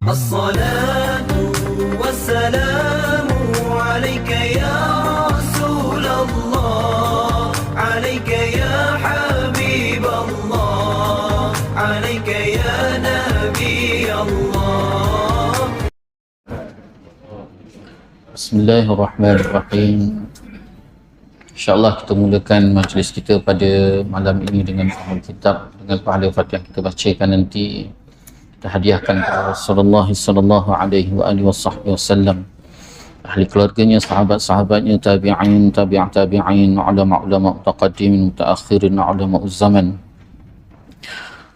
الصلاة والسلام عليك يا رسول الله عليك يا حبيب الله عليك يا نبي الله. Bismillahirrahmanirrahim. InsyaAllah kita mulakan majlis kita pada malam ini dengan pahala kitab, dengan pahala Fatihah kita bacakan nanti. Kita hadiahkan kepada Rasulullah sallallahu alaihi wa alihi wasallam, ahli keluarganya, sahabat-sahabatnya, tabi'in, tabi'in, ulama-ulama mutaqaddimin, mutaakhirin, ulama zaman.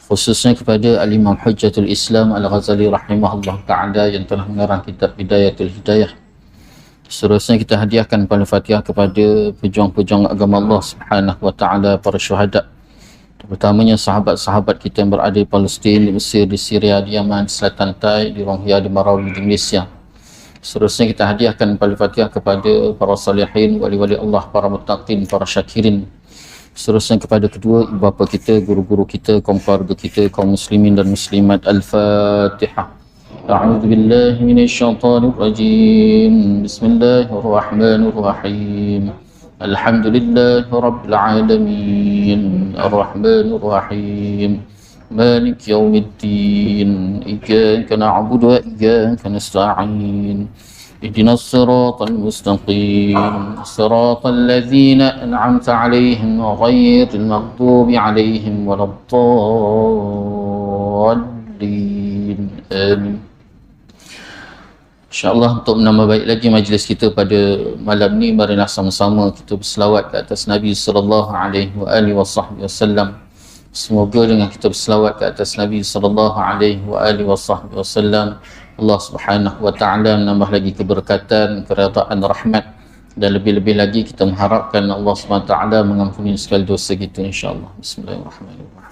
Khususnya kepada Al-Imam Hujjatul Islam Al-Ghazali rahimahullah ta'ala yang telah mengarang kitab Bidayatul Hidayah. Seterusnya kita hadiahkan pahala Fatihah kepada pejuang-pejuang agama Allah Subhanahu wa taala, para syuhada, terutamanya sahabat-sahabat kita yang berada di Palestin, di Mesir, di Syria, di Yaman, di Selatan Tai, di Rohingya, di Marawi, di Malaysia. Seterusnya kita hadiahkan pahala Fatihah kepada para salihin, wali-wali Allah, para muttaqin, para syakirin. Seterusnya kepada kedua ibu bapa kita, guru-guru kita, kaum keluarga kita, kaum muslimin dan muslimat. Al-Fatihah. A'udzu billahi minasyaitonir rajim. Bismillahirrahmanirrahim. Alhamdulillahi rabbil alamin. Arrahmanir rahim. Malik yaumiddin. Iyyaka na'budu wa iyyaka nasta'in. Ihdinas siratal mustaqim. Siratal ladzina an'amta 'alaihim ghairil maghdubi 'alaihim waladdallin. Amin. InsyaAllah untuk menambah baik lagi majlis kita pada malam ni, marilah sama-sama kita berselawat ke atas Nabi sallallahu alaihi wasallam. Semoga dengan kita berselawat ke atas Nabi sallallahu alaihi wasallam, Allah Subhanahu wa taala menambah lagi keberkatan, keredaan, rahmat, dan lebih-lebih lagi kita mengharapkan Allah Subhanahu wa taala mengampuni segala dosa kita insya-Allah. Bismillahirrahmanirrahim.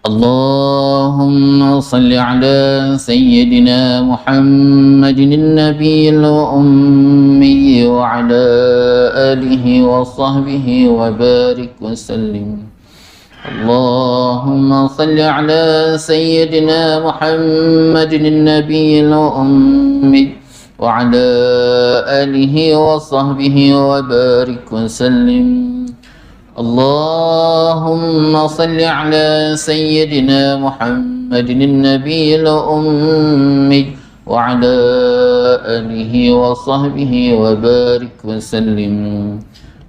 اللهم صل على سيدنا محمد النبي الأمي وعلى آله وصحبه وبارك وسلم. اللهم صل على سيدنا محمد النبي الأمي وعلى آله وصحبه وبارك وسلم. اللهم صل على سيدنا محمد النبي الأمي وعلى آله وصحبه وبارك وسلم.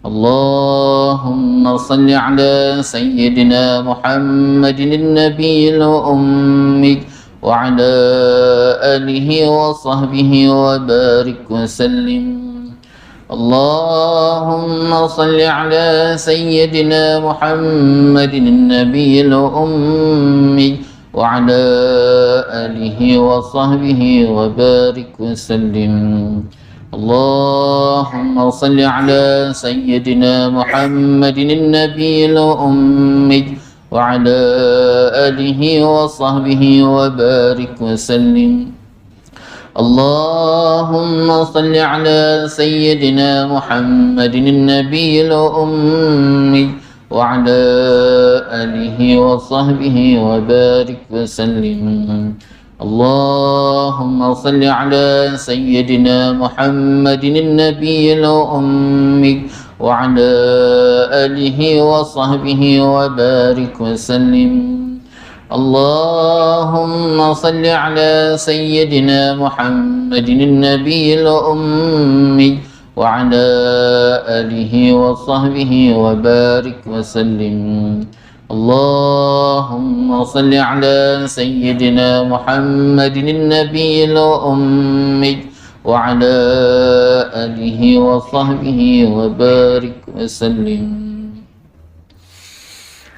اللهم صل على سيدنا محمد النبي الأمي وعلى آله وصحبه وبارك وسلم. اللهم صل على سيدنا محمد النبي الأمي وعلى آله وصحبه وبارك وسلم. اللهم صل على سيدنا محمد النبي الأمي وعلى آله وصحبه وبارك وسلم. اللهم صل على سيدنا محمد النبي الأمي وعلى آله وصحبه وبارك وسلم. اللهم صل على سيدنا محمد النبي الأمي وعلى آله وصحبه وبارك وسلم. اللهم صل على سيدنا محمد النبي الأمي وعلى آله وصحبه وبارك وسلم. اللهم صل على سيدنا محمد النبي الأمي وعلى آله وصحبه وبارك وسلم.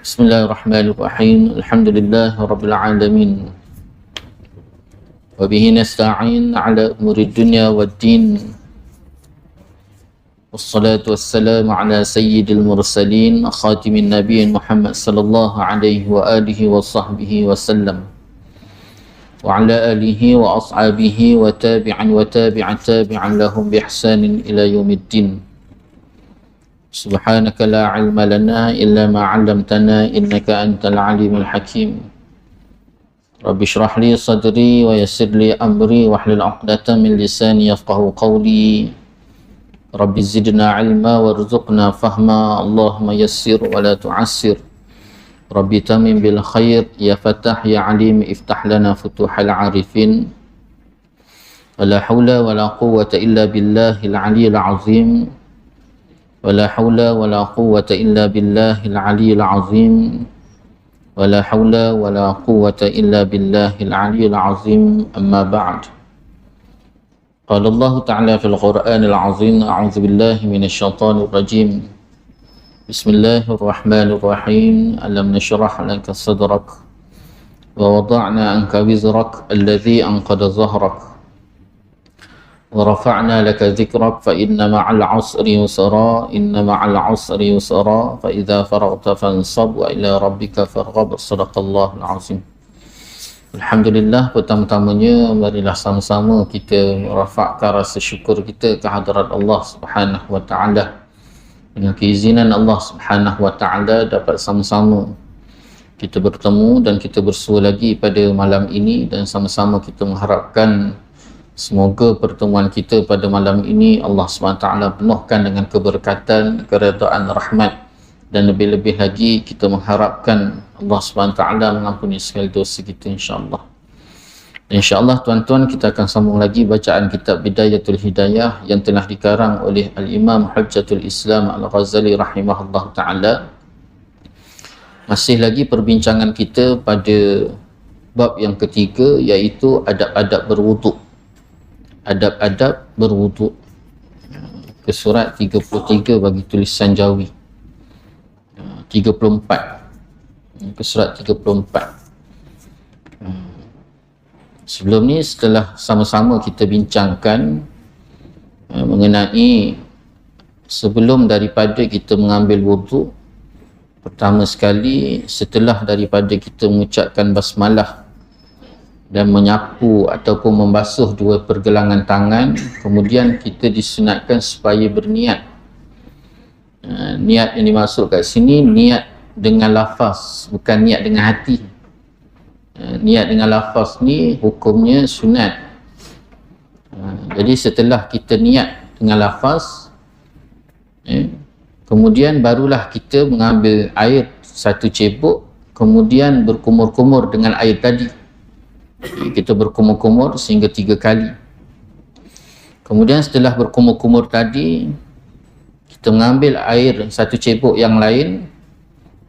Bismillahirrahmanirrahim. Alhamdulillah rabbil alamin. Wa bihi nasta'in ala umuri dunya waddin. Wassalatu wassalamu ala sayyidil mursalin khatimin nabiyyin Muhammad sallallahu alaihi wa alihi wa sahbihi wa sallam. Wa ala alihi wa ashabihi wa tabi'an lahum bi ihsanin ila yaumiddin. Subhanaka la ilma lana illa ma 'allamtana innaka antal alimul hakim. Rabbi shrah li sadri wa yassir li amri wahlul 'uqdatam min lisani yafqahu qawli. Rabbi zidna ilma warzuqna fahma. Allahumma yassir wa la tu'assir. Rabbi tamim bil khair ya fatah ya alim iftah lana futuhal arifin. Wala hawla wala quwwata illa billahil aliyyil azim. Wala hawla wala quwwata illa billahil aliyyil azim. ولا حول ولا قوة إلا بالله العلي العظيم أما بعد قال الله تعالى في القرآن العظيم أعوذ بالله من الشيطان الرجيم بسم الله الرحمن الرحيم ألم نشرح لك صدرك ووضعنا عنك وزرك الذي أنقض ظهرك ورفعنا لك ذكرك فإن مع العسر يسرا إن مع العسر يسرا فإذا فرغت فانصب وإلى ربك فارغب صدق الله العظيم. Alhamdulillah, pertama-tamanya marilah sama-sama kita merafakkan rasa syukur kita ke hadirat Allah Subhanahu wa taala. Dengan keizinan Allah Subhanahu wa taala dapat sama-sama kita bertemu dan kita bersua lagi pada malam ini, dan sama-sama kita mengharapkan semoga pertemuan kita pada malam ini Allah SWT penuhkan dengan keberkatan, keredaan, rahmat, dan lebih-lebih lagi kita mengharapkan Allah SWT mengampuni segala dosa kita, insyaAllah. InsyaAllah tuan-tuan, kita akan sambung lagi bacaan kitab Bidayatul Hidayah yang telah dikarang oleh Al-Imam Hujjatul Islam Al-Ghazali rahimahullah ta'ala. Masih lagi perbincangan kita pada bab yang ketiga, iaitu adab-adab berwuduk. Adab-adab berwuduk, ke surat 33 bagi tulisan Jawi, 34, ke surat 34. Sebelum ni, setelah sama-sama kita bincangkan mengenai sebelum daripada kita mengambil wuduk, pertama sekali setelah daripada kita mengucapkan basmalah dan menyapu ataupun membasuh dua pergelangan tangan, kemudian kita disunatkan supaya berniat. Niat yang dimaksud kat sini niat dengan lafaz, bukan niat dengan hati. Niat dengan lafaz ni hukumnya sunat. Jadi setelah kita niat dengan lafaz, kemudian barulah kita mengambil air satu cebok, kemudian berkumur-kumur dengan air tadi. Kita berkumur-kumur sehingga 3 kali. Kemudian setelah berkumur-kumur tadi, kita mengambil air satu cebok yang lain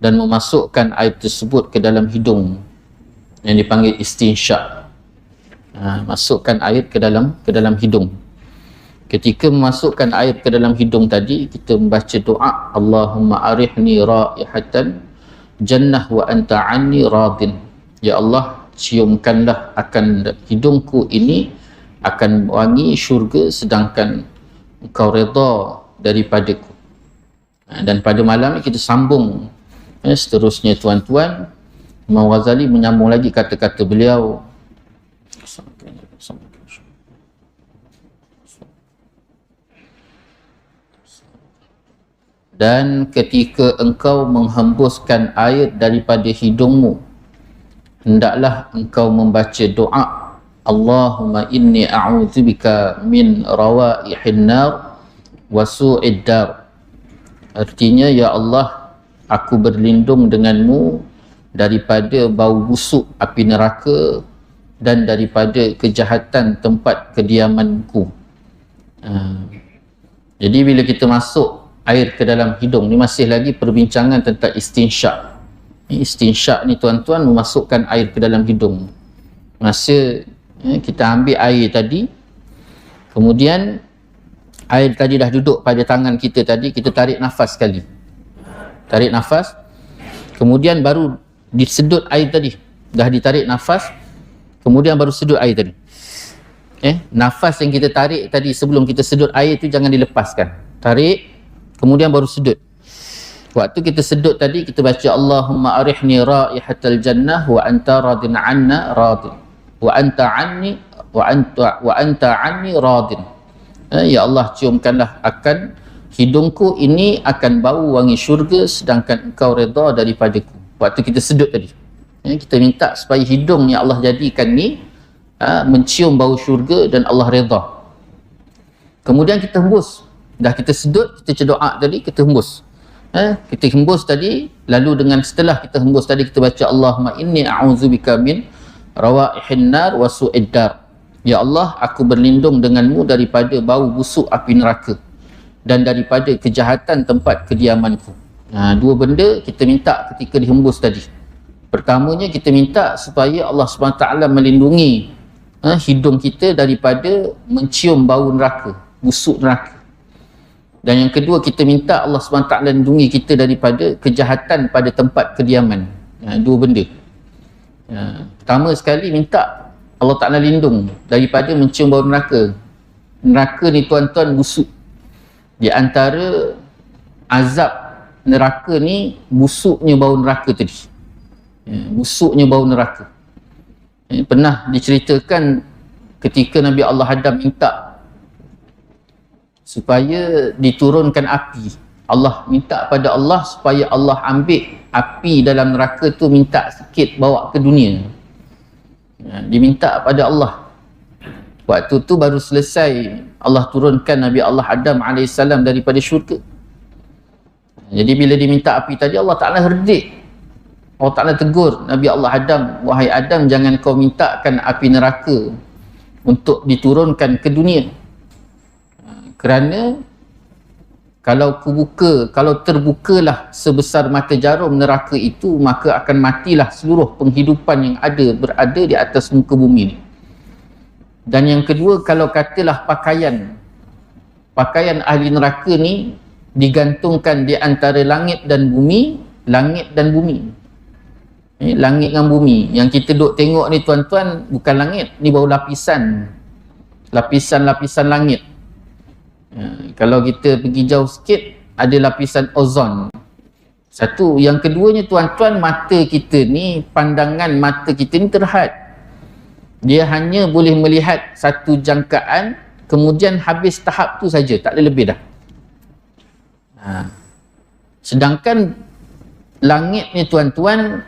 dan memasukkan air tersebut ke dalam hidung, yang dipanggil istinsyak. Masukkan air ke dalam hidung. Ketika memasukkan air ke dalam hidung tadi, kita membaca doa, Allahumma arihni raihatan jannah wa anta anni radin. Ya Allah, ciumkanlah akan hidungku ini akan wangi syurga sedangkan engkau redha daripadaku. Dan pada malam ini kita sambung seterusnya tuan-tuan. Imam Ghazali menyambung lagi kata-kata beliau. Dan ketika engkau menghembuskan air daripada hidungmu, hendaklah engkau membaca doa, Allahumma inni a'udzubika min rawaihin nar wa su'id dar. Artinya, ya Allah, aku berlindung denganmu daripada bau busuk api neraka dan daripada kejahatan tempat kediamanku. Jadi bila kita masuk air ke dalam hidung ni, masih lagi perbincangan tentang istinsyak. Istinsyak ni tuan-tuan, memasukkan air ke dalam hidung. Masa kita ambil air tadi, kemudian air tadi dah duduk pada tangan kita tadi, kita tarik nafas sekali. Tarik nafas, kemudian baru disedut air tadi. Dah ditarik nafas, kemudian baru sedut air tadi. Nafas yang kita tarik tadi sebelum kita sedut air tu jangan dilepaskan. Tarik, kemudian baru sedut. Waktu kita sedut tadi, kita baca Allahumma arihni raihatal jannah wa anta radin anna radin wa anta anni radin. Ya Allah, ciumkanlah akan hidungku ini akan bau wangi syurga sedangkan engkau redha daripadaku. Waktu kita sedut tadi, Kita minta supaya hidung yang Allah jadikan ni mencium bau syurga dan Allah redha. Kemudian kita hembus, dah kita sedut, kita doa tadi, kita hembus. Kita hembus tadi, lalu setelah kita hembus tadi, kita baca Allahumma inni a'udzubika min rawaihin nar wa su'id dar. Ya Allah, aku berlindung denganmu daripada bau busuk api neraka dan daripada kejahatan tempat kediamanku. Dua benda kita minta ketika dihembus tadi. Pertamanya kita minta supaya Allah SWT melindungi hidung kita daripada mencium bau neraka, busuk neraka. Dan yang kedua, kita minta Allah SWT lindungi kita daripada kejahatan pada tempat kediaman. Dua benda. Pertama sekali minta Allah Ta'ala lindung daripada mencium bau neraka. Neraka ni tuan-tuan busuk. Di antara azab neraka ni busuknya bau neraka tadi. Busuknya bau neraka. Pernah diceritakan ketika Nabi Allah Adam minta supaya diturunkan api. Allah minta pada Allah supaya Allah ambil api dalam neraka tu, minta sikit bawa ke dunia. Diminta pada Allah. Waktu tu baru selesai Allah turunkan Nabi Allah Adam AS daripada syurga. Jadi bila diminta api tadi, Allah Ta'ala herdik. Allah Ta'ala tegur Nabi Allah Adam, wahai Adam, jangan kau mintakan api neraka untuk diturunkan ke dunia. Kerana kalau terbukalah sebesar mata jarum neraka itu, maka akan matilah seluruh penghidupan yang berada di atas muka bumi ni. Dan yang kedua, kalau katalah pakaian ahli neraka ni digantungkan di antara langit dan bumi. Langit dengan bumi yang kita duk tengok ni tuan-tuan, bukan langit, ni baru lapisan langit. Kalau kita pergi jauh sikit, ada lapisan ozon. Satu. Yang keduanya tuan-tuan, mata kita ni, pandangan mata kita ni terhad. Dia hanya boleh melihat satu jangkaan, kemudian habis tahap tu saja, tak ada lebih dah. Sedangkan langit ni tuan-tuan,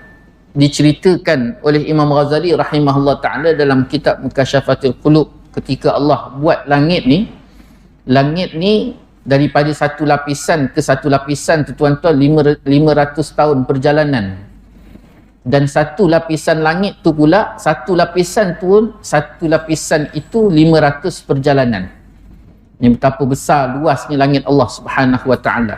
diceritakan oleh Imam Ghazali rahimahullah ta'ala dalam kitab Mukasyafatul Qulub, ketika Allah buat langit ni daripada satu lapisan ke satu lapisan tu tuan-tuan 500 tahun perjalanan. Dan satu lapisan langit tu pula, satu lapisan itu 500 perjalanan. Ini betapa besar luasnya langit Allah Subhanahu wa ta'ala.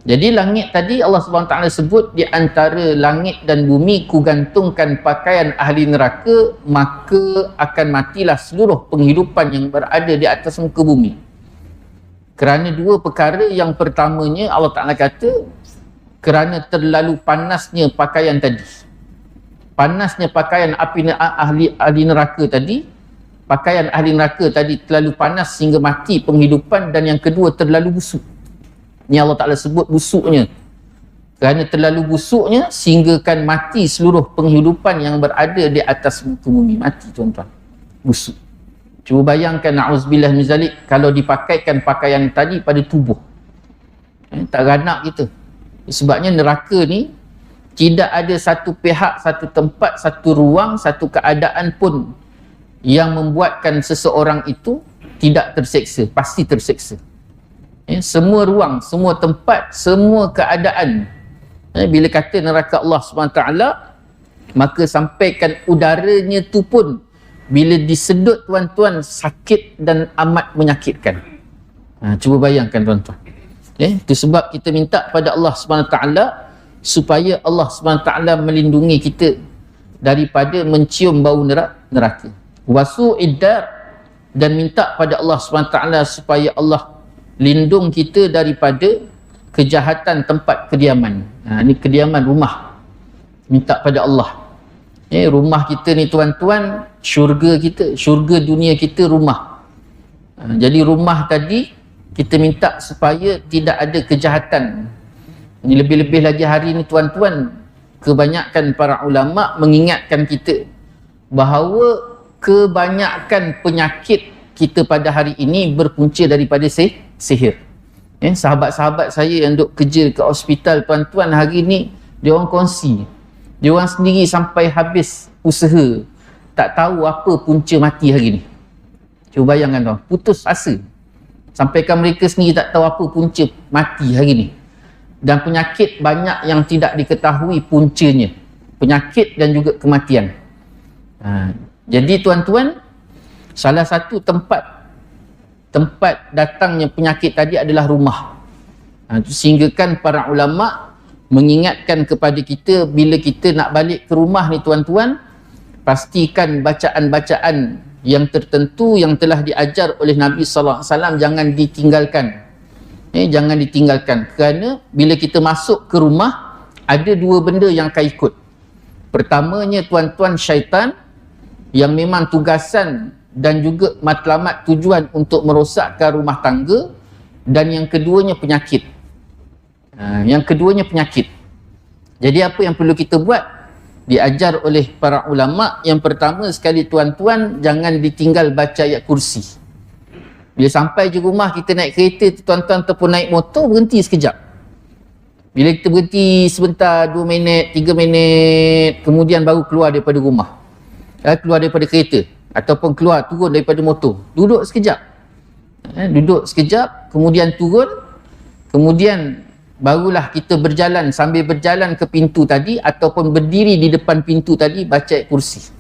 Jadi langit tadi Allah Subhanahu wa ta'ala sebut, di antara langit dan bumi ku gantungkan pakaian ahli neraka, maka akan matilah seluruh penghidupan yang berada di atas muka bumi. Kerana dua perkara. Yang pertamanya, Allah Ta'ala kata kerana terlalu panasnya pakaian tadi. Panasnya pakaian ahli neraka tadi. Pakaian ahli neraka tadi terlalu panas sehingga mati penghidupan. Dan yang kedua, terlalu busuk. Ini Allah Ta'ala sebut busuknya. Kerana terlalu busuknya sehinggakan mati seluruh penghidupan yang berada di atas muka bumi. Mati tuan-tuan. Busuk. Cuba bayangkan, na'udzubillah min zalik, kalau dipakaikan pakaian tadi pada tubuh. Tak ranak kita. Sebabnya neraka ni tidak ada satu pihak, satu tempat, satu ruang, satu keadaan pun yang membuatkan seseorang itu tidak terseksa. Pasti terseksa. Semua ruang, semua tempat, semua keadaan. Bila kata neraka Allah SWT, maka sampaikan udaranya tu pun bila disedut tuan-tuan, sakit dan amat menyakitkan. Cuba bayangkan tuan-tuan. Itu sebab kita minta pada Allah SWT supaya Allah SWT melindungi kita daripada mencium bau neraka. Wasu'id dar, dan minta pada Allah SWT supaya Allah lindung kita daripada kejahatan tempat kediaman. Ini kediaman rumah. Minta pada Allah. Rumah kita ni tuan-tuan, syurga kita, syurga dunia kita rumah. Jadi rumah tadi kita minta supaya tidak ada kejahatan. Ini lebih-lebih lagi hari ni tuan-tuan, kebanyakan para ulama mengingatkan kita bahawa kebanyakan penyakit kita pada hari ini berpunca daripada sihir. Sahabat-sahabat saya yang duk kerja ke hospital tuan-tuan, hari ni dia orang kongsi Dia orang sendiri sampai habis usaha, tak tahu apa punca mati hari ni. Cuba bayangkan tuan, putus asa. Sampaikan mereka sendiri tak tahu apa punca mati hari ni. Dan penyakit banyak yang tidak diketahui puncanya. Penyakit dan juga kematian. Jadi tuan-tuan, salah satu tempat datangnya penyakit tadi adalah rumah. Sehinggakan para ulama' mengingatkan kepada kita, bila kita nak balik ke rumah ni tuan-tuan, pastikan bacaan-bacaan yang tertentu yang telah diajar oleh Nabi sallallahu alaihi wasallam jangan ditinggalkan. Jangan ditinggalkan, kerana bila kita masuk ke rumah ada dua benda yang akan ikut. Pertamanya tuan-tuan, syaitan yang memang tugasan dan juga matlamat tujuan untuk merosakkan rumah tangga, dan yang keduanya penyakit. Jadi apa yang perlu kita buat? Diajar oleh para ulama. Yang pertama sekali tuan-tuan, jangan ditinggal baca ayat kursi. Bila sampai je rumah, kita naik kereta tuan-tuan ataupun naik motor, berhenti sekejap. Bila kita berhenti sebentar, 2 minit, 3 minit, kemudian baru keluar daripada rumah, keluar daripada kereta ataupun turun daripada motor, duduk sekejap, kemudian turun, kemudian barulah kita berjalan, sambil berjalan ke pintu tadi ataupun berdiri di depan pintu tadi, baca ayat kursi.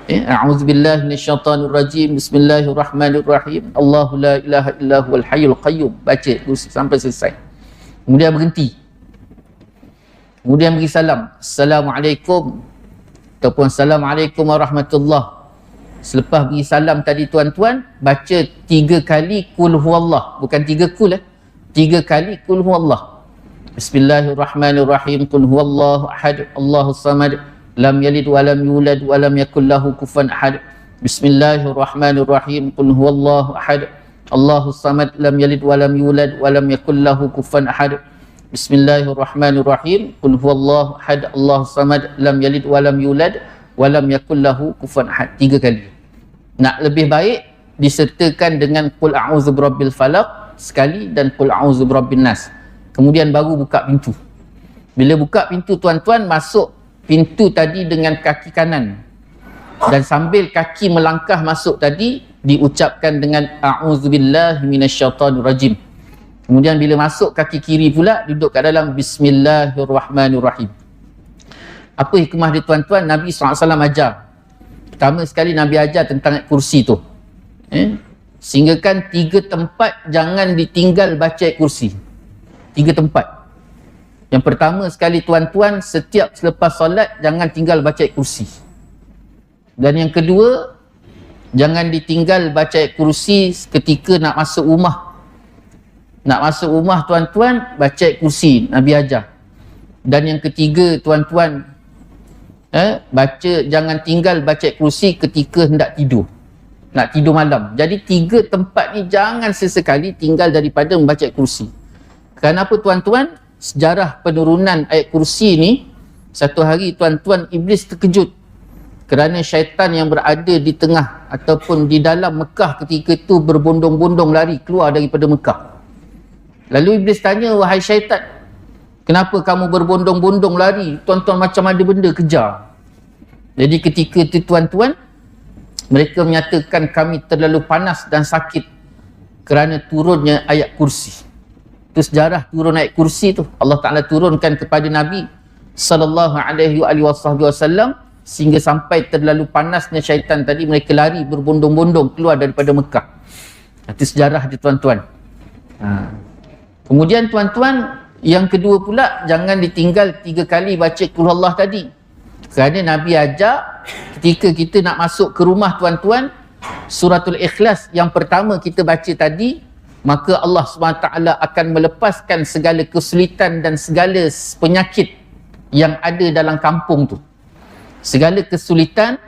A'udzubillahi minasyaitanirrajim, bismillahirrahmanirrahim, Allahu la ilaha illa huwal hayyul qayyum, baca ayat kursi sampai selesai. Kemudian berhenti, kemudian beri salam, Assalamualaikum ataupun Assalamualaikum warahmatullahi. Selepas beri salam tadi tuan-tuan, baca 3 kali kul huwallah, bukan 3 kul 3 kali kul huwallah. Bismillahirrahmanirrahim, qul huwallahu ahad, Allahus samad, lam yalid wa lam yulad wa lam yakul lahu kufuwan ahad. Bismillahirrahmanirrahim, qul huwallahu ahad, Allahus samad, lam yalid wa lam yulad wa lam yakul lahu kufuwan ahad. Bismillahirrahmanirrahim, qul huwallahu ahad, Allahus samad, lam yalid wa lam yulad wa lam yakul lahu kufuwan ahad. 3 kali. Nak lebih baik disertakan dengan qul a'udzu birabbil falaq sekali dan qul a'udzu birabbin nas. Kemudian baru buka pintu. Bila buka pintu tuan-tuan, masuk pintu tadi dengan kaki kanan, dan sambil kaki melangkah masuk tadi, diucapkan dengan a'udzubillahi minasyaitanirrajim. Kemudian bila masuk kaki kiri pula, duduk kat dalam bismillahirrahmanirrahim. Apa hikmah dia tuan-tuan? Nabi SAW ajar. Pertama sekali Nabi ajar tentang ayat kursi tu. Sehinggakan 3 tempat jangan ditinggal baca ayat kursi. 3 tempat. Yang pertama sekali tuan-tuan, setiap selepas solat jangan tinggal baca ayat kursi. Dan yang kedua, jangan ditinggal baca ayat kursi ketika nak masuk rumah. Nak masuk rumah tuan-tuan, baca ayat kursi, Nabi ajar. Dan yang ketiga tuan-tuan, jangan tinggal baca ayat kursi ketika hendak tidur, nak tidur malam. Jadi 3 tempat ni jangan sesekali tinggal daripada membaca ayat kursi. Kenapa tuan-tuan? Sejarah penurunan ayat kursi ni, satu hari tuan-tuan, iblis terkejut kerana syaitan yang berada di tengah ataupun di dalam Mekah ketika itu berbondong-bondong lari keluar daripada Mekah. Lalu iblis tanya, wahai syaitan, kenapa kamu berbondong-bondong lari? Tuan-tuan macam ada benda kejar. Jadi ketika itu tuan-tuan, mereka menyatakan kami terlalu panas dan sakit kerana turunnya ayat kursi. Itu sejarah turun ayat kursi tu. Allah Ta'ala turunkan kepada Nabi sallallahu alaihi wasallam sehingga sampai terlalu panasnya syaitan tadi, mereka lari berbondong-bondong keluar daripada Mekah. Itu sejarah dia tuan-tuan. Kemudian tuan-tuan, yang kedua pula, jangan ditinggal 3 kali baca qul huwallah tadi. Kerana Nabi ajar ketika kita nak masuk ke rumah tuan-tuan, suratul Ikhlas yang pertama kita baca tadi, maka Allah SWT akan melepaskan segala kesulitan dan segala penyakit yang ada dalam kampung tu. Segala kesulitan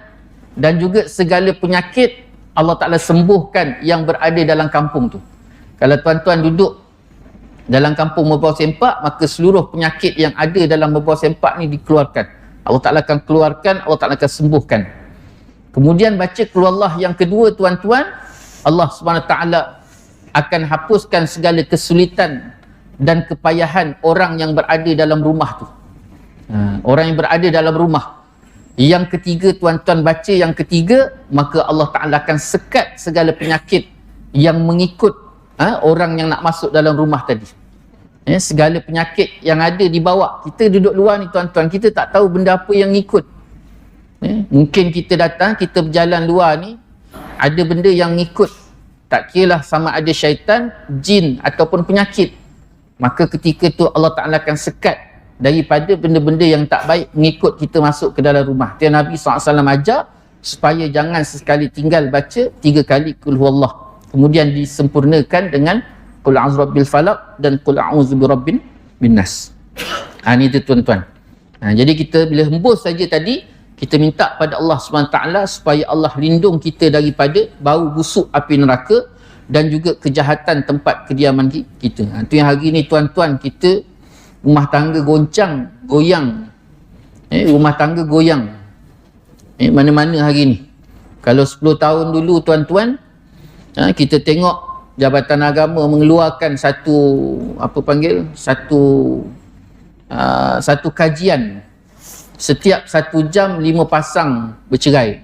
dan juga segala penyakit Allah Ta'ala sembuhkan yang berada dalam kampung tu. Kalau tuan-tuan duduk dalam kampung Merbau Sempak, maka seluruh penyakit yang ada dalam Merbau Sempak ni dikeluarkan. Allah Ta'ala akan keluarkan, Allah Ta'ala akan sembuhkan. Kemudian baca qul huwallah yang kedua tuan-tuan, Allah SWT akan hapuskan segala kesulitan dan kepayahan orang yang berada dalam rumah tu. Orang yang berada dalam rumah. Yang ketiga, tuan-tuan baca yang ketiga, maka Allah Ta'ala akan sekat segala penyakit yang mengikut orang yang nak masuk dalam rumah tadi. Segala penyakit yang ada di bawah. Kita duduk luar ni tuan-tuan, kita tak tahu benda apa yang ngikut. Mungkin kita datang, kita berjalan luar ni, ada benda yang ngikut. Tak kiralah sama ada syaitan, jin ataupun penyakit. Maka ketika tu Allah Ta'ala akan sekat daripada benda-benda yang tak baik mengikut kita masuk ke dalam rumah. Dia Nabi SAW ajar supaya jangan sesekali tinggal baca 3 kali Qul Huwallah. Kemudian disempurnakan dengan Qul a'udzu birabbil falaq dan Qul a'udzu birabbin nas. Ni tu tuan-tuan. Jadi kita bila hembus saja tadi, kita minta pada Allah SWT supaya Allah lindung kita daripada bau busuk api neraka dan juga kejahatan tempat kediaman kita. Itu yang hari ni tuan-tuan, kita rumah tangga goncang, goyang. Rumah tangga goyang. Mana-mana hari ni. Kalau 10 tahun dulu tuan-tuan, kita tengok Jabatan Agama mengeluarkan satu kajian. Setiap 1 jam 5 pasang bercerai.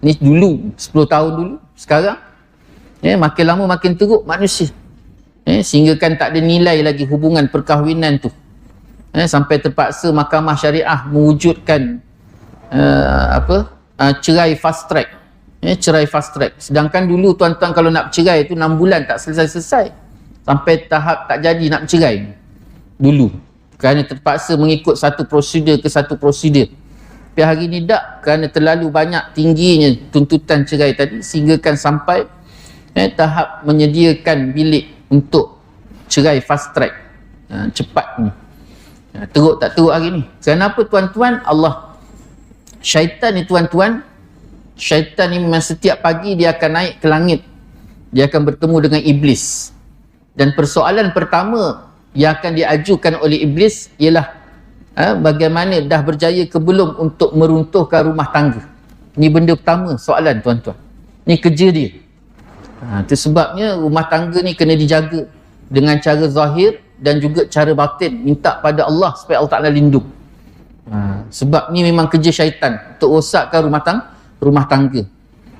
Ni dulu, 10 tahun dulu. Sekarang makin lama makin teruk manusia. Sehingga kan tak ada nilai lagi hubungan perkahwinan tu. Sampai terpaksa mahkamah syariah mewujudkan cerai fast track. Cerai fast track. Sedangkan dulu tuan-tuan kalau nak bercerai tu 6 bulan tak selesai-selesai. Sampai tahap tak jadi nak bercerai. Dulu. Kerana terpaksa mengikut satu prosedur ke satu prosedur. Tapi hari ni tak. Kerana terlalu banyak tingginya tuntutan cerai tadi. Sehinggakan sampai tahap menyediakan bilik untuk cerai fast track. Cepat ni. Teruk tak teruk hari ni. Kenapa tuan-tuan? Allah. Syaitan ni tuan-tuan, syaitan ni memang setiap pagi dia akan naik ke langit. Dia akan bertemu dengan iblis. Dan persoalan pertama yang akan diajukan oleh iblis ialah bagaimana dah berjaya ke belum untuk meruntuhkan rumah tangga. Ni benda pertama soalan tuan-tuan. Ni kerja dia. Itu sebabnya rumah tangga ni kena dijaga dengan cara zahir dan juga cara batin. Minta pada Allah supaya Allah Ta'ala lindung. Sebab ni memang kerja syaitan untuk rosakkan rumah tangga.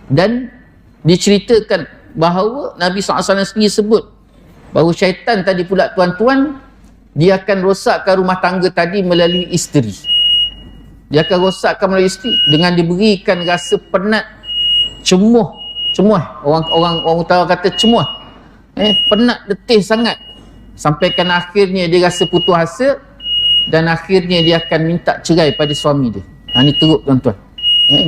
Dan diceritakan bahawa Nabi SAW sendiri sebut bahawa syaitan tadi pula tuan-tuan, dia akan rosakkan rumah tangga tadi melalui isteri. Dia akan rosakkan melalui isteri dengan diberikan rasa penat, cemuh. Orang utara kata cemuh. Penat, letih sangat. Sampaikan akhirnya dia rasa putus asa dan akhirnya dia akan minta cerai pada suami dia. Ini teruk tuan-tuan.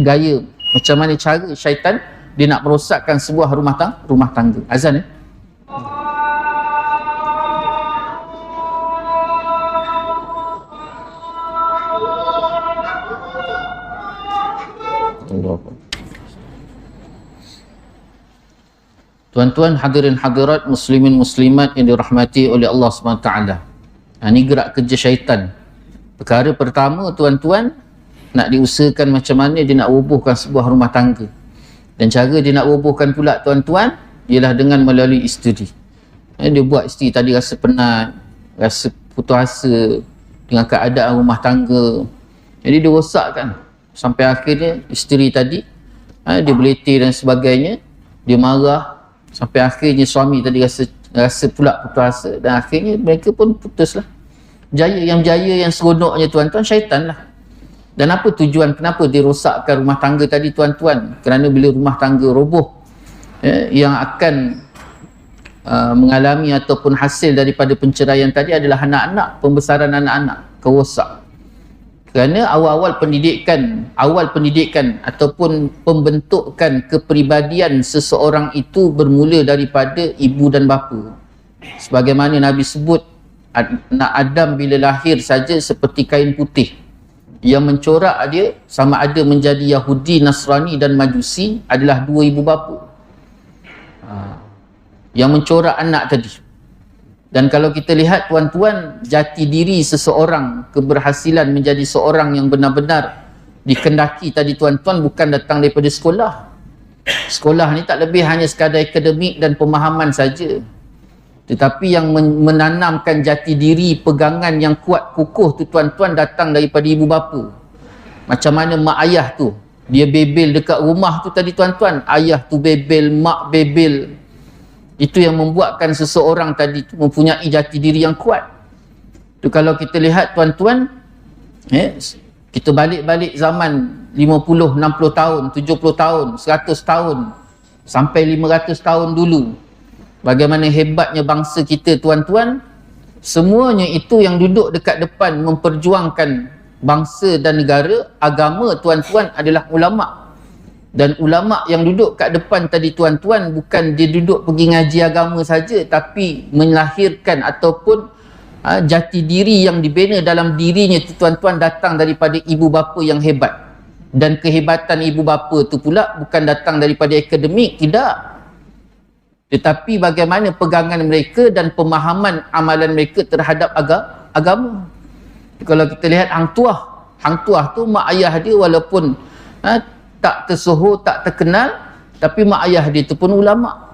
Gaya macam mana cara syaitan dia nak merosakkan sebuah rumah tangga. Azan Tuan-tuan hadirin hadirat, muslimin muslimat yang dirahmati oleh Allah SWT. Ini gerak kerja syaitan. Perkara pertama tuan-tuan, nak diusahakan macam mana dia nak robohkan sebuah rumah tangga. Dan cara dia nak robohkan pula tuan-tuan ialah dengan melalui isteri. Dia buat isteri tadi rasa penat, rasa putus asa dengan keadaan rumah tangga. Jadi dia rosakkan. Sampai akhirnya isteri tadi dia beleti dan sebagainya, dia marah. Sampai akhirnya suami tadi rasa pula putus asa dan akhirnya mereka pun putuslah. Jaya yang seronoknya tuan-tuan syaitan lah. Dan apa tujuan, kenapa dia rosakkan rumah tangga tadi tuan-tuan? Kerana bila rumah tangga roboh, yang akan mengalami ataupun hasil daripada penceraian tadi adalah anak-anak, pembesaran anak-anak kerosak. Kerana awal pendidikan ataupun pembentukan kepribadian seseorang itu bermula daripada ibu dan bapa. Sebagaimana Nabi sebut, anak Adam bila lahir saja seperti kain putih. Yang mencorak dia sama ada menjadi Yahudi, Nasrani dan Majusi adalah dua ibu bapa. Yang mencorak anak tadi. Dan kalau kita lihat tuan-tuan, jati diri seseorang, keberhasilan menjadi seorang yang benar-benar dikendaki tadi tuan-tuan bukan datang daripada sekolah. Sekolah ni tak lebih hanya sekadar akademik dan pemahaman saja. Tetapi yang menanamkan jati diri, pegangan yang kuat kukuh tu tuan-tuan datang daripada ibu bapa. Macam mana mak ayah tu, dia bebel dekat rumah tu tadi tuan-tuan, ayah tu bebel, mak bebel. Itu yang membuatkan seseorang tadi tu mempunyai jati diri yang kuat. Tu kalau kita lihat tuan-tuan, kita balik-balik zaman 50, 60 tahun, 70 tahun, 100 tahun sampai 500 tahun dulu. Bagaimana hebatnya bangsa kita tuan-tuan, semuanya itu yang duduk dekat depan memperjuangkan bangsa dan negara, agama tuan-tuan adalah ulama'. Dan ulama' yang duduk kat depan tadi tuan-tuan, bukan dia duduk pergi ngaji agama saja, tapi melahirkan ataupun jati diri yang dibina dalam dirinya tu tuan-tuan datang daripada ibu bapa yang hebat. Dan kehebatan ibu bapa tu pula bukan datang daripada akademik, tidak. Tetapi bagaimana pegangan mereka dan pemahaman amalan mereka terhadap agama. Kalau kita lihat hang tuah tu mak ayah dia walaupun tak tersohor, tak terkenal, tapi mak ayah dia tu pun ulama'.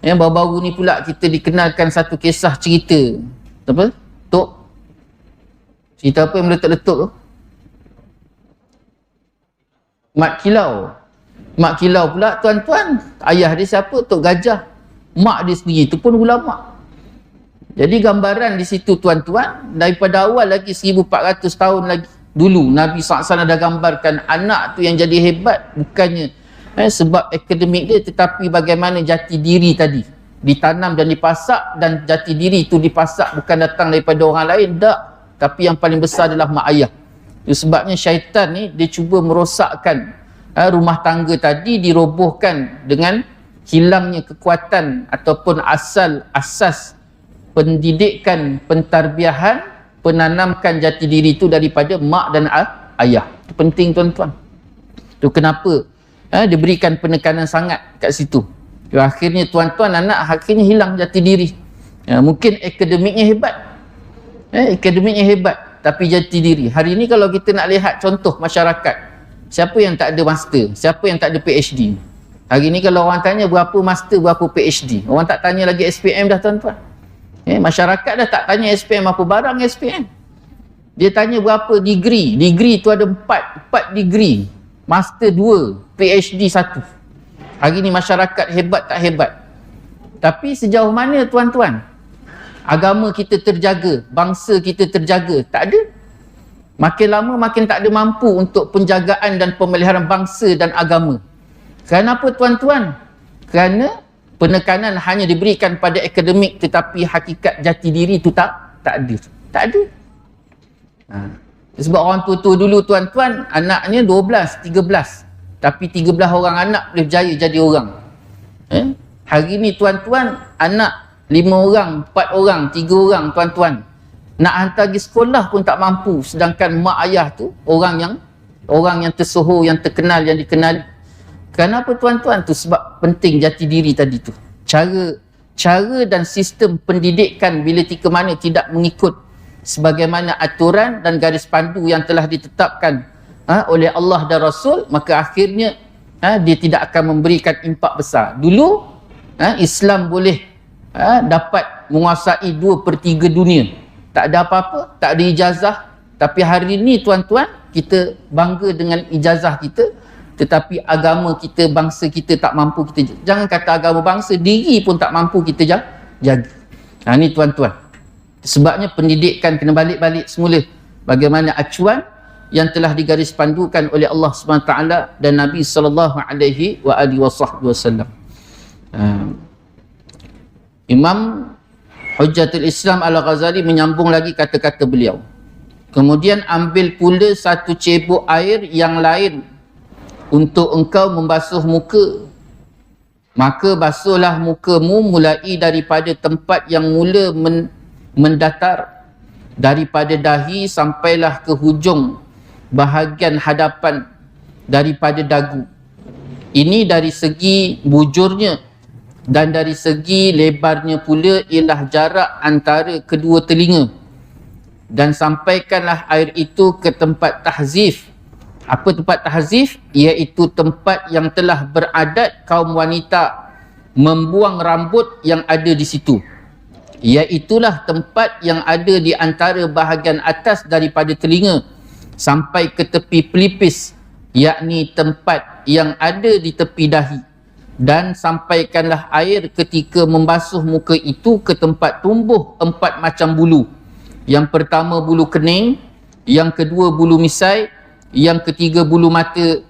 Yang baru-baru ni pula kita dikenalkan satu kisah cerita. Apa? Tok? Cerita apa yang meletup-letup tu? Mat Kilau. Mat Kilau pula tuan-tuan, ayah dia siapa? Tok Gajah. Mak dia sendiri tu pun ulama'. Jadi gambaran di situ tuan-tuan, daripada awal lagi 1400 tahun lagi dulu Nabi SAW dah gambarkan anak tu yang jadi hebat bukannya sebab akademik dia, tetapi bagaimana jati diri tadi ditanam dan dipasak, dan jati diri itu dipasak bukan datang daripada orang lain, tak, tapi yang paling besar adalah mak ayah. Itu sebabnya syaitan ni dia cuba merosakkan rumah tangga tadi, dirobohkan dengan hilangnya kekuatan ataupun asas pendidikan, pentarbiahan, penanamkan jati diri itu daripada mak dan ayah. Itu penting tuan-tuan. Itu kenapa diberikan penekanan sangat kat situ. Akhirnya tuan-tuan, anak akhirnya hilang jati diri. Mungkin akademiknya hebat, akademiknya hebat, tapi jati diri. Hari ni kalau kita nak lihat contoh masyarakat, siapa yang tak ada master, siapa yang tak ada PhD? Hari ni kalau orang tanya berapa master, berapa PhD, orang tak tanya lagi SPM dah tuan-tuan. Masyarakat dah tak tanya SPM apa barang SPM. Dia tanya berapa degree. Degree tu ada 4 degree. Master 2, PhD 1. Hari ni masyarakat hebat tak hebat. Tapi sejauh mana tuan-tuan agama kita terjaga, bangsa kita terjaga? Tak ada. Makin lama makin tak ada mampu untuk penjagaan dan pemeliharaan bangsa dan agama. Kenapa tuan-tuan? Kerana penekanan hanya diberikan pada akademik, tetapi hakikat jati diri itu tak ada. Tak ada. Sebab orang tua-tua dulu tuan-tuan, anaknya 12, 13. Tapi 13 orang anak boleh berjaya jadi orang. Hari ni tuan-tuan, anak 5 orang, 4 orang, 3 orang tuan-tuan, nak hantar pergi sekolah pun tak mampu. Sedangkan mak ayah tu orang yang tersohor, yang terkenal, yang dikenal. Kenapa tuan-tuan? Tu sebab penting jati diri tadi tu. Cara dan sistem pendidikan bila tika mana tidak mengikut sebagaimana aturan dan garis pandu yang telah ditetapkan oleh Allah dan Rasul, maka akhirnya dia tidak akan memberikan impak besar. Dulu Islam boleh dapat menguasai 2/3 dunia, tak ada apa-apa, tak ada ijazah. Tapi hari ni tuan-tuan, kita bangga dengan ijazah kita, tetapi agama kita, bangsa kita tak mampu kita. Jangan kata agama bangsa, diri pun tak mampu kita jaga. Ni tuan-tuan, sebabnya pendidikan kena balik-balik semula bagaimana acuan yang telah digaris pandukan oleh Allah SWT dan Nabi SAW. Imam Hujjatul Islam Al-Ghazali menyambung lagi kata-kata beliau. Kemudian ambil pula satu cebok air yang lain untuk engkau membasuh muka. Maka basuhlah mukamu mulai daripada tempat yang mula mendatar, daripada dahi sampailah ke hujung bahagian hadapan daripada dagu. Ini dari segi bujurnya, dan dari segi lebarnya pula ialah jarak antara kedua telinga. Dan sampaikanlah air itu ke tempat tahzif. Apa tempat tahzif? Iaitu tempat yang telah beradat kaum wanita membuang rambut yang ada di situ. iaitulah tempat yang ada di antara bahagian atas daripada telinga sampai ke tepi pelipis, yakni tempat yang ada di tepi dahi, dan sampaikanlah air ketika membasuh muka itu ke tempat tumbuh 4 macam bulu. Yang pertama bulu kening, yang kedua bulu misai, yang ketiga bulu mata,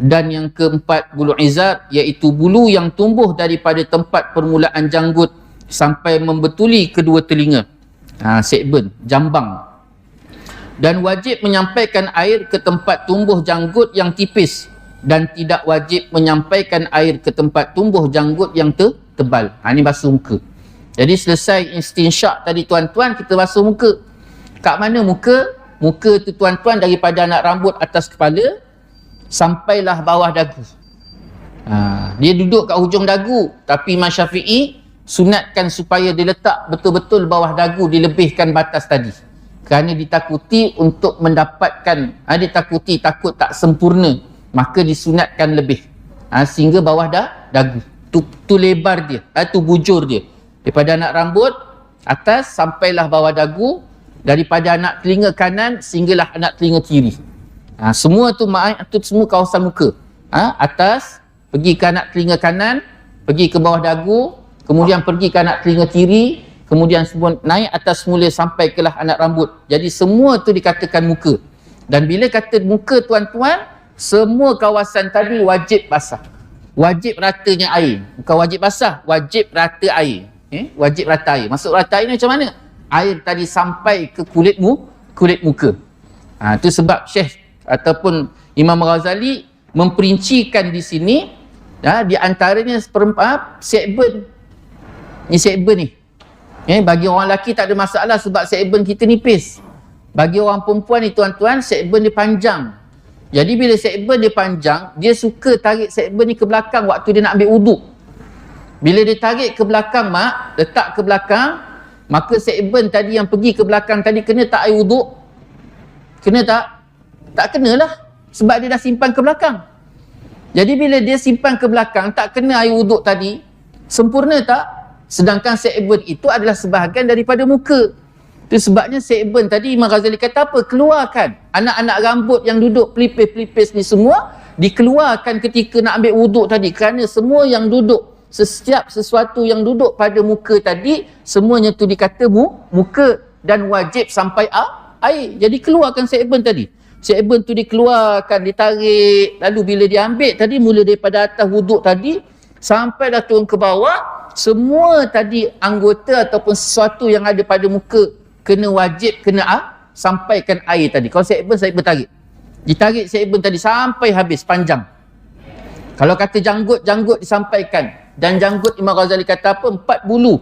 dan yang keempat bulu izar, iaitu bulu yang tumbuh daripada tempat permulaan janggut sampai membetuli kedua telinga, sekben, jambang. Dan wajib menyampaikan air ke tempat tumbuh janggut yang tipis, dan tidak wajib menyampaikan air ke tempat tumbuh janggut yang tebal. Ini basuh muka. Jadi selesai istinsyak tadi tuan-tuan, kita basuh muka. Kat mana muka? Muka tu tuan-tuan daripada anak rambut atas kepala sampailah bawah dagu. Dia duduk kat hujung dagu, tapi Imam Syafi'i sunatkan supaya dia letak betul-betul bawah dagu, dilebihkan batas tadi, kerana ditakuti untuk mendapatkan, ditakuti takut tak sempurna, maka disunatkan lebih, sehingga bawah dagu tu lebar dia, tu bujur dia daripada anak rambut atas sampailah bawah dagu, daripada anak telinga kanan sehinggalah anak telinga kiri. Semua tu semua kawasan muka. Atas pergi ke anak telinga kanan, pergi ke bawah dagu, kemudian pergi ke anak telinga kiri, kemudian semua naik atas semula sampai kelah anak rambut. Jadi semua tu dikatakan muka. Dan bila kata muka tuan-tuan, semua kawasan tadi wajib basah. Wajib ratanya air. Bukan wajib basah, wajib rata air. Wajib rata air. Maksud rata air ni macam mana? Air tadi sampai ke kulit muka. Itu sebab Syekh ataupun Imam Ghazali memperincikan di sini, di antaranya sekben. Ni sekben ni. Bagi orang lelaki tak ada masalah sebab sekben kita nipis. Bagi orang perempuan ni tuan-tuan, sekben dia panjang. Jadi bila sekben dia panjang, dia suka tarik sekben ni ke belakang waktu dia nak ambil wuduk. Bila dia tarik ke belakang letak ke belakang, maka sekben tadi yang pergi ke belakang tadi kena tak air wuduk? Kena tak? Tak kenalah, sebab dia dah simpan ke belakang. Jadi bila dia simpan ke belakang, tak kena air wuduk tadi, sempurna tak? Sedangkan sekben itu adalah sebahagian daripada muka. Itu sebabnya sekben tadi Imam Ghazali kata apa? Keluarkan anak-anak rambut yang duduk pelipis-pelipis ni semua, dikeluarkan ketika nak ambil wuduk tadi, kerana semua yang duduk, setiap sesuatu yang duduk pada muka tadi, semuanya tu dikata muka, dan wajib sampai air. Jadi keluarkan sekben tadi. Sekben tu dikeluarkan, ditarik, lalu bila dia ambil tadi, mula daripada atas wuduk tadi sampai dah turun ke bawah, semua tadi anggota ataupun sesuatu yang ada pada muka kena wajib, kena sampaikan air tadi. Kalau sekben tarik, ditarik sekben tadi sampai habis panjang. Kalau kata janggut disampaikan. Dan janggut Imam Ghazali kata apa? 4 bulu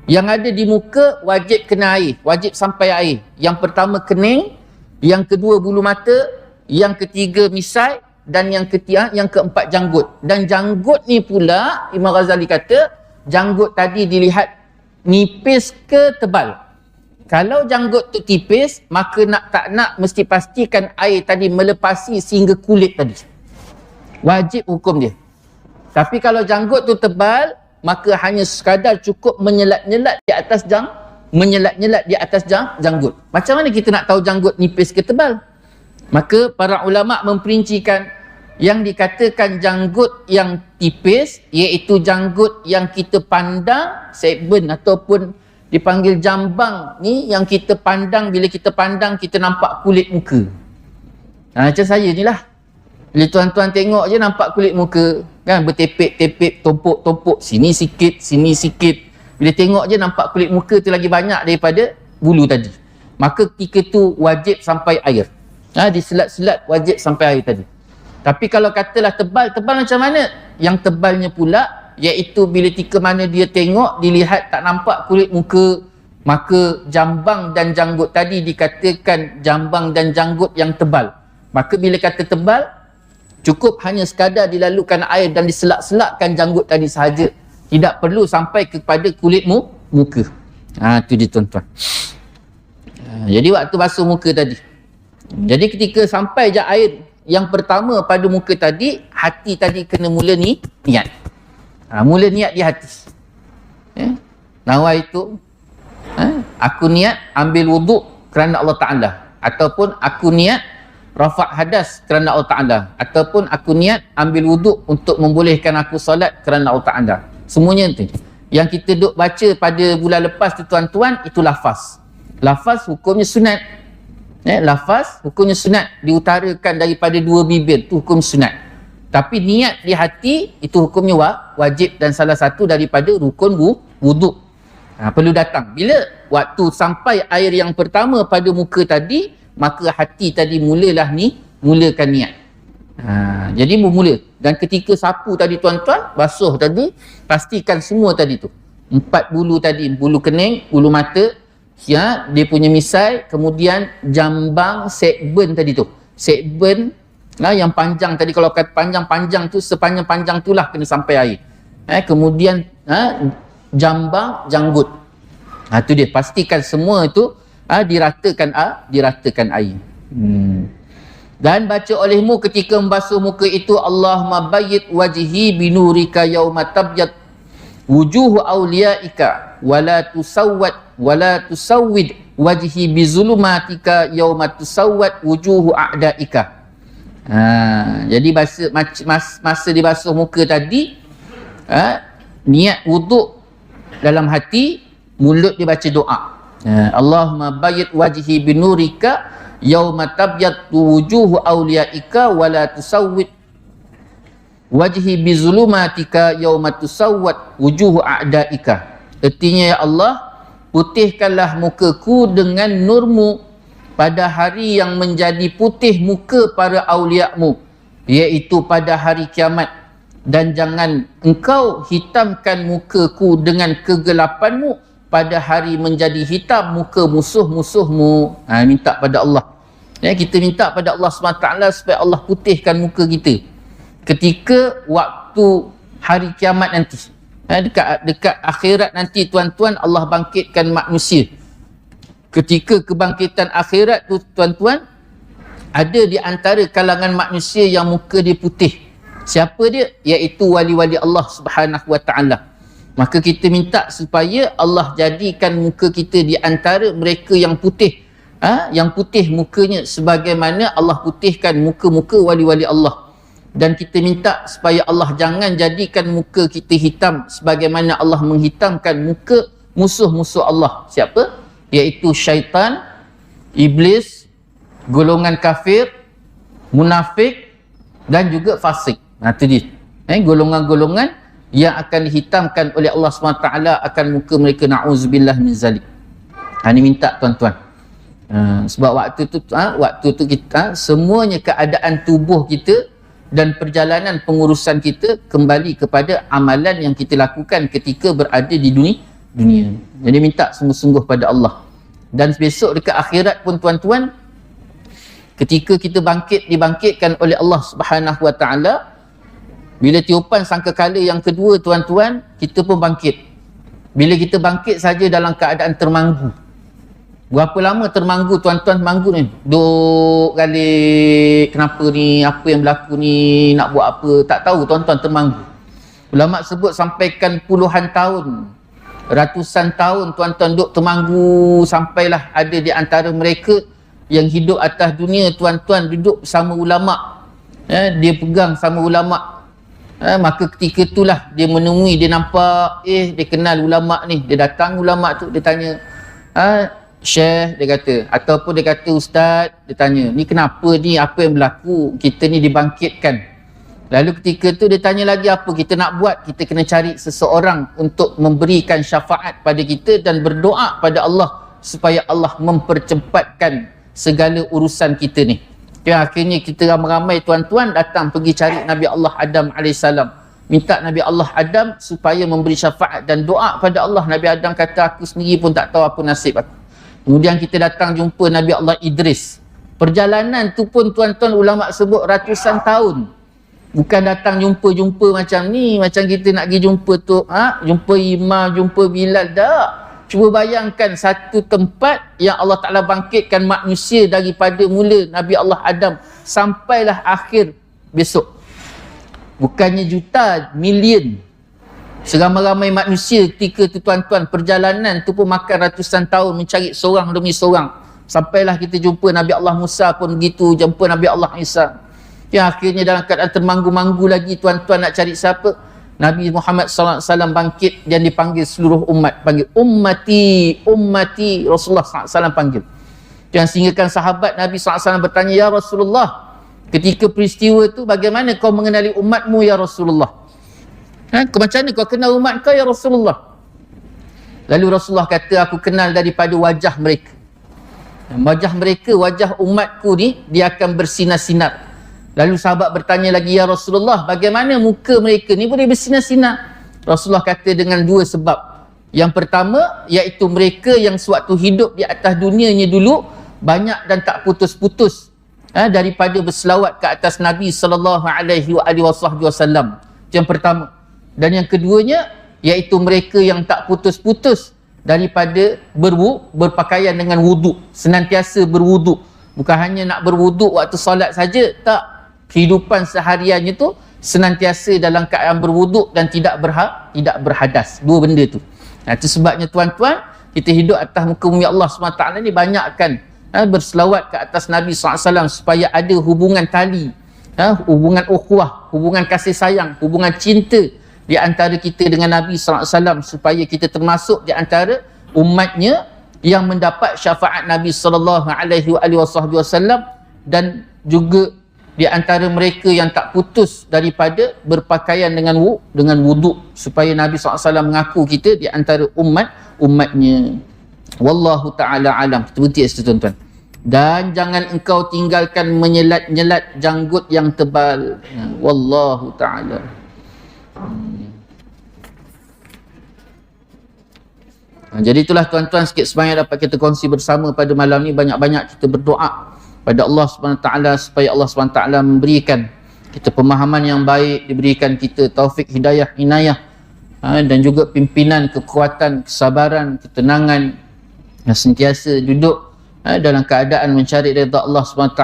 yang ada di muka wajib kena air, wajib sampai air. Yang pertama kening, yang kedua bulu mata, yang ketiga misai, dan yang keempat janggut. Dan janggut ni pula Imam Ghazali kata, janggut tadi dilihat nipis ke tebal. Kalau janggut tu tipis, maka tak nak mesti pastikan air tadi melepasi sehingga kulit tadi. Wajib hukum dia. Tapi kalau janggut tu tebal, maka hanya sekadar cukup menyelat-nyelat di atas janggut. Macam mana kita nak tahu janggut nipis ke tebal? Maka para ulama memperincikan, yang dikatakan janggut yang tipis iaitu janggut yang kita pandang, sekben ataupun dipanggil jambang ni, yang kita pandang, bila kita pandang kita nampak kulit muka. Macam saya ni lah, bila tuan-tuan tengok je nampak kulit muka kan, bertepek-tepek, tompok-tompok, sini sikit, sini sikit. Bila tengok je nampak kulit muka tu lagi banyak daripada bulu tadi. Maka ketika tu wajib sampai air. Diselat-selat wajib sampai air tadi. Tapi kalau katalah tebal macam mana? Yang tebalnya pula iaitu bila ketika mana dia tengok, dilihat tak nampak kulit muka, maka jambang dan janggut tadi dikatakan jambang dan janggut yang tebal. Maka bila kata tebal, cukup hanya sekadar dilalukan air dan diselak-selakkan janggut tadi sahaja. Tidak perlu sampai kepada kulit muka. Itu dia tuan-tuan. Jadi waktu basuh muka tadi, jadi ketika sampai je air yang pertama pada muka tadi, hati tadi kena mula niat. Mula niat di hati. Nawaitu aku niat ambil wuduk kerana Allah Ta'ala, ataupun aku niat rafa' hadas kerana Allah Ta'ala, ataupun aku niat ambil wuduk untuk membolehkan aku solat kerana Allah Ta'ala. Semuanya tu yang kita duk baca pada bulan lepas tu tuan-tuan, itu lafaz. Lafaz hukumnya sunat. Lafaz hukumnya sunat, diutarakan daripada dua bibir tu hukum sunat. Tapi niat di hati itu hukumnya wajib dan salah satu daripada rukun wuduk. Perlu datang. Bila waktu sampai air yang pertama pada muka tadi, maka hati tadi mulakan niat. Jadi bermula. Dan ketika sapu tadi tuan-tuan, basuh tadi, pastikan semua tadi tu. 4 bulu tadi, bulu kening, bulu mata, dia punya misai, kemudian jambang, sekben tadi tu. Sekben yang panjang tadi, kalau kata panjang-panjang tu, sepanjang-panjang tu lah kena sampai air. Kemudian jambang, janggut. Tu dia, pastikan semua itu diratakan air. Dan baca olehmu ketika membasuh muka itu, Allahumma bayyid wajhi binurika yauma tabyad wujuhu awliyaika wala tusawwid wajhi bizulumatika yauma tusawwad wujuhu a'daika. Jadi masa dibasuh muka tadi, niat wuduk dalam hati, mulut dia baca doa. Allahumma bayyid wajhi binurika yauma tabyad wujuhu awliyaika wala tusawwid wajhi bizulumatika yauma tusawwad wujuhu a'daika. Artinya, ya Allah, putihkanlah mukaku dengan nurmu pada hari yang menjadi putih muka para awliya-Mu, iaitu pada hari kiamat, dan jangan engkau hitamkan mukaku dengan kegelapan-Mu pada hari menjadi hitam muka musuh-musuh-Mu. Minta pada Allah. Kita minta pada Allah SWT supaya Allah putihkan muka kita ketika waktu hari kiamat nanti. Dekat akhirat nanti tuan-tuan, Allah bangkitkan manusia. Ketika kebangkitan akhirat tu tuan-tuan, ada di antara kalangan manusia yang muka dia putih. Siapa dia? Iaitu wali-wali Allah Subhanahu Wa Ta'ala. Maka kita minta supaya Allah jadikan muka kita di antara mereka yang putih. Yang putih mukanya sebagaimana Allah putihkan muka-muka wali-wali Allah. Dan kita minta supaya Allah jangan jadikan muka kita hitam sebagaimana Allah menghitamkan muka musuh-musuh Allah. Siapa? Iaitu syaitan, iblis, golongan kafir, munafik dan juga fasik. Itu dia. Golongan-golongan yang akan dihitamkan oleh Allah SWT akan muka mereka, na'udzubillah min zalik. Ini minta tuan-tuan. Sebab waktu tu kita semuanya keadaan tubuh kita dan perjalanan pengurusan kita kembali kepada amalan yang kita lakukan ketika berada di dunia. Jadi minta sungguh-sungguh pada Allah. Dan besok dekat akhirat pun tuan-tuan, ketika kita dibangkitkan oleh Allah Subhanahu Wa Ta'ala, bila tiupan sangkakala yang kedua tuan-tuan, kita pun bangkit. Bila kita bangkit saja dalam keadaan termanggu. Berapa lama termanggu tuan-tuan? Manggu ni duk galik, kenapa ni, apa yang berlaku ni, nak buat apa, tak tahu tuan-tuan, termanggu. Ulama sebut sampaikan puluhan tahun, ratusan tahun tuan-tuan duk termanggu, sampailah ada di antara mereka yang hidup atas dunia tuan-tuan duduk bersama ulama. Dia pegang sama ulama. Maka ketika itulah dia menemui, dia nampak, dia kenal ulama ni. Dia datang ulama tu, dia tanya, Syekh, dia kata, ataupun dia kata Ustaz, dia tanya, ni kenapa ni, apa yang berlaku, kita ni dibangkitkan. Lalu ketika tu dia tanya lagi, apa kita nak buat? Kita kena cari seseorang untuk memberikan syafaat pada kita dan berdoa pada Allah supaya Allah mempercepatkan segala urusan kita ni. Akhirnya kita ramai-ramai tuan-tuan datang pergi cari Nabi Allah Adam AS, minta Nabi Allah Adam supaya memberi syafaat dan doa pada Allah. Nabi Adam kata, aku sendiri pun tak tahu apa nasib aku. Kemudian kita datang jumpa Nabi Allah Idris. Perjalanan tu pun tuan-tuan ulama sebut ratusan tahun. Bukan datang jumpa-jumpa macam ni, macam kita nak pergi jumpa tu, jumpa imam, jumpa Bilal, tak. Cuba bayangkan satu tempat yang Allah Ta'ala bangkitkan manusia daripada mula Nabi Allah Adam sampailah akhir besok. Bukannya juta, million. Seramai-ramai manusia ketika tu tuan-tuan, perjalanan tu pun makan ratusan tahun mencari seorang demi seorang. Sampailah kita jumpa Nabi Allah Musa pun begitu, jumpa Nabi Allah Isa. Yang akhirnya dalam keadaan termanggu-manggu lagi tuan-tuan nak cari siapa? Nabi Muhammad SAW bangkit dan dipanggil seluruh umat. Panggil ummati, ummati. Rasulullah SAW panggil. Yang sehinggakan sahabat Nabi SAW bertanya, ya Rasulullah, ketika peristiwa itu bagaimana kau mengenali umatmu ya Rasulullah? Macam mana kau kenal umat kau ya Rasulullah? Lalu Rasulullah kata, aku kenal daripada wajah mereka. Wajah mereka, wajah umatku ni, dia akan bersinar-sinar. Lalu sahabat bertanya lagi, ya Rasulullah, bagaimana muka mereka ni boleh bersinar-sinar? Rasulullah kata dengan dua sebab. Yang pertama, iaitu mereka yang sewaktu hidup di atas dunianya dulu, banyak dan tak putus-putus daripada berselawat ke atas Nabi SAW. Yang pertama. Dan yang keduanya, iaitu mereka yang tak putus-putus daripada berpakaian dengan wuduk. Senantiasa berwuduk. Bukan hanya nak berwuduk waktu solat saja, tak. Kehidupan sehariannya tu senantiasa dalam keadaan berwuduk dan tidak berhadas. Dua benda tu. Itu sebabnya tuan-tuan, kita hidup atas muka bumi Allah SWT ni banyakkan berselawat ke atas Nabi SAW supaya ada hubungan tali, hubungan ukhuwah, hubungan kasih sayang, hubungan cinta di antara kita dengan Nabi SAW, supaya kita termasuk di antara umatnya yang mendapat syafaat Nabi SAW, dan juga di antara mereka yang tak putus daripada berpakaian dengan wuduk, supaya Nabi SAW mengaku kita di antara umatnya. Wallahu ta'ala alam. Kita berhenti situ tuan-tuan. Dan jangan engkau tinggalkan menyelat-nyelat janggut yang tebal. Wallahu ta'ala. Jadi itulah tuan-tuan, sikit sebanyak dapat kita kongsi bersama pada malam ni. Banyak-banyak kita berdoa pada Allah SWT supaya Allah SWT memberikan kita pemahaman yang baik, diberikan kita taufik, hidayah, inayah, dan juga pimpinan, kekuatan, kesabaran, ketenangan, yang sentiasa duduk dalam keadaan mencari redha Allah SWT.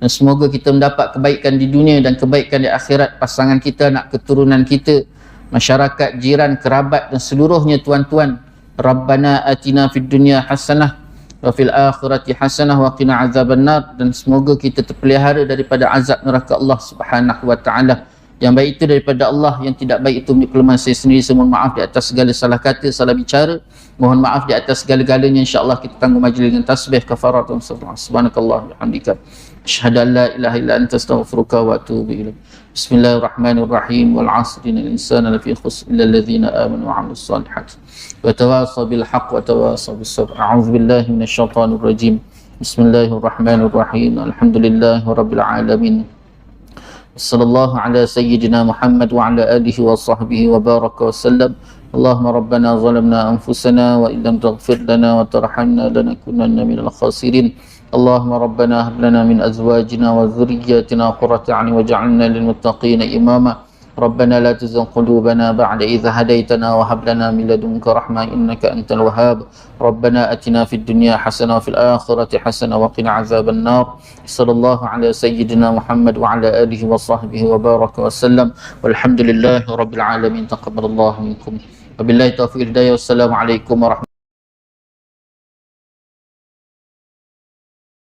Dan semoga kita mendapat kebaikan di dunia dan kebaikan di akhirat, pasangan kita, anak keturunan kita, masyarakat, jiran, kerabat dan seluruhnya tuan-tuan. Rabbana atina fid dunya hasanah wa fil akhirati hasanah wa qina azabannar. Dan semoga kita terpelihara daripada azab neraka Allah Subhanahu wa taala. Yang baik itu daripada Allah, yang tidak baik itu milik kelemahan saya sendiri. Saya mohon maaf di atas segala salah kata, salah bicara. Mohon maaf di atas segala-galanya. Insya-Allah kita tangguh majlis dengan tasbih kafarat wa subhanakallah bihamdika asyhadu an la ilaha illa anta astaghfiruka wa atubu ilaik. Bismillahirrahmanirrahim. Wal 'asri innal insana lafi khusr illa alladhina amanu wa 'amilus solihati وتواصوا بالحق وتواصوا بالصبر. أعوذ بالله من الشيطان الرجيم. بسم الله الرحمن الرحيم. الحمد لله رب العالمين. صلى الله على سيدنا محمد وعلى آله وصحبه وبارك وسلم. اللهم ربنا ظلمنا أنفسنا وإن لم تغفر لنا وترحمنا لنكونن من الخاسرين. اللهم ربنا هب لنا من أزواجنا وذرياتنا قرة أعين واجعلنا للمتقين إماما. ربنا لا تزغ قلوبنا بعد إذ هديتنا وهب لنا من لدنك رحمة إنك أنت الوهاب. ربنا آتنا في الدنيا حسنة وفي الآخرة حسنة وقنا عذاب النار. صلى الله على سيدنا محمد وعلى آله وصحبه وبارك وسلم. والحمد لله رب العالمين. تقبل الله منكم. وبالله التوفيق والهداية. والسلام عليكم ورحمة الله.